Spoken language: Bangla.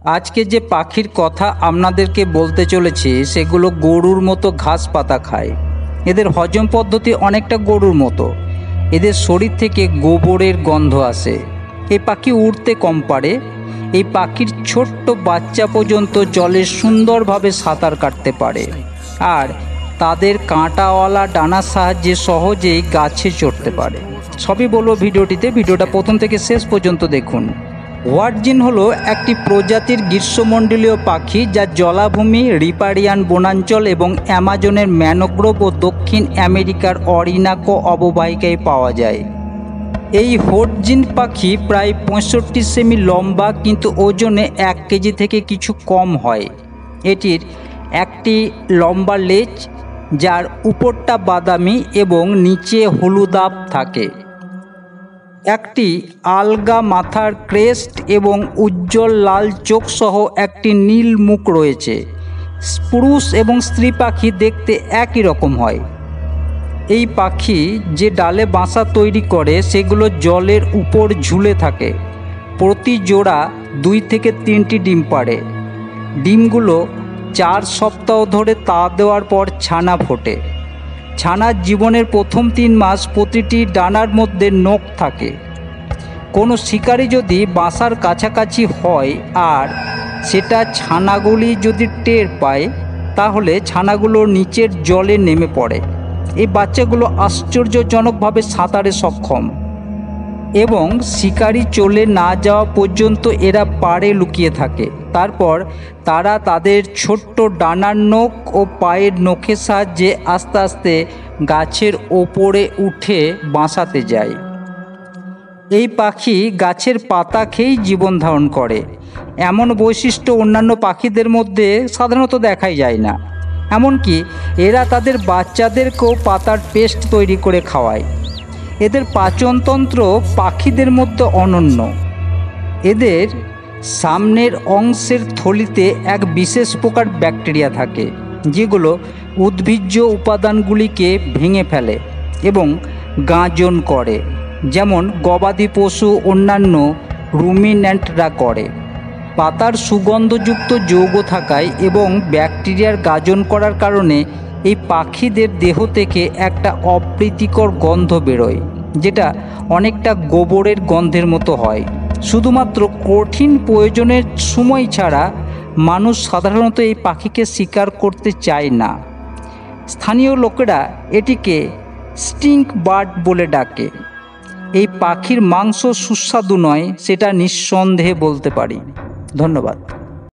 আজকে যে পাখির কথা আপনাদেরকে বলতে চলেছি সেগুলো গরুর মতো ঘাস পাতা খায়। এদের হজম পদ্ধতি অনেকটা গরুর মতো। এদের শরীর থেকে গোবরের গন্ধ আসে। এই পাখি উড়তে কম পারে। এই পাখির ছোট্ট বাচ্চা পর্যন্ত জলে সুন্দরভাবে সাঁতার কাটতে পারে, আর তাদের কাঁটাওয়ালা ডানার সাহায্যে সহজেই গাছে চড়তে পারে। সবই বলবো ভিডিওটা প্রথম থেকে শেষ পর্যন্ত দেখুন। হোয়াটজিন হলো একটি প্রজাতির গ্রীষ্মমণ্ডলীয় পাখি যা জলাভূমি, রিপারিয়ান বনাঞ্চল এবং অ্যামাজনের ম্যানগ্রোভ ও দক্ষিণ আমেরিকার অরিনাকো অববাহিকায় পাওয়া যায়। এই হোয়াটজিন পাখি প্রায় 65 সেমি লম্বা, কিন্তু ওজনে 1 কেজি থেকে কিছু কম হয়। এটির একটি লম্বা লেজ, যার উপরটা বাদামি এবং নিচে হলুদাভ থাকে। একটি আলগা মাথার ক্রেস্ট এবং উজ্জ্বল লাল চোখ সহ একটি নীল মুখ রয়েছে। পুরুষ এবং স্ত্রী পাখি দেখতে একই রকম হয়। এই পাখি যে ডালে বাসা তৈরি করে সেগুলো জলের উপর ঝুলে থাকে। প্রতি জোড়া 2 থেকে 3টি ডিম পাড়ে। ডিমগুলো 4 সপ্তাহ ধরে তা দেওয়ার পর ছানা ফোটে। ছানার জীবনের প্রথম 3 মাস প্রতিটি ডানার মধ্যে নখ থাকে। কোনো শিকারী যদি বাসার কাছাকাছি হয় আর সেটা ছানাগুলি যদি টের পায়, তাহলে ছানাগুলো নিচের জলে নেমে পড়ে। এই বাচ্চাগুলো আশ্চর্যজনকভাবে সাঁতারে সক্ষম এবং শিকারী চলে না যাওয়া পর্যন্ত এরা পাড়ে লুকিয়ে থাকে। তারপর তারা তাদের ছোট্ট ডানার নখ ও পায়ের নখের সাহায্যে আস্তে আস্তে গাছের ওপরে উঠে বাসাতে যায়। এই পাখি গাছের পাতা খেয়েই জীবন ধারণ করে। এমন বৈশিষ্ট্য অন্যান্য পাখিদের মধ্যে সাধারণত দেখাই যায় না। এমনকি এরা তাদের বাচ্চাদেরকেও পাতার পেস্ট তৈরি করে খাওয়ায়। এদের পাচনতন্ত্র পাখিদের মধ্যে অনন্য। এদের সামনের অংশের থলিতে এক বিশেষ প্রকার ব্যাকটেরিয়া থাকে, যেগুলো উদ্ভিজ্জ উপাদানগুলিকে ভেঙে ফেলে এবং গাঁজন করে, যেমন গবাদি পশু অন্যান্য রুমিন্যান্টরা করে। পাতার সুগন্ধযুক্ত যৌগ থাকায় এবং ব্যাকটেরিয়ার গাঁজন করার কারণে এই পাখিদের দেহ থেকে একটা অপ্রীতিকর গন্ধ বেরোয়, যেটা অনেকটা গোবরের গন্ধের মতো হয়। শুধুমাত্র কঠিন প্রয়োজনের সময় ছাড়া মানুষ সাধারণত এই পাখিকে শিকার করতে চায় না। স্থানীয় লোকেরা এটিকে স্টিঙ্ক বার্ড বলে ডাকে। এই পাখির মাংস সুস্বাদু নয়, সেটা নিঃসন্দেহে বলতে পারি। ধন্যবাদ।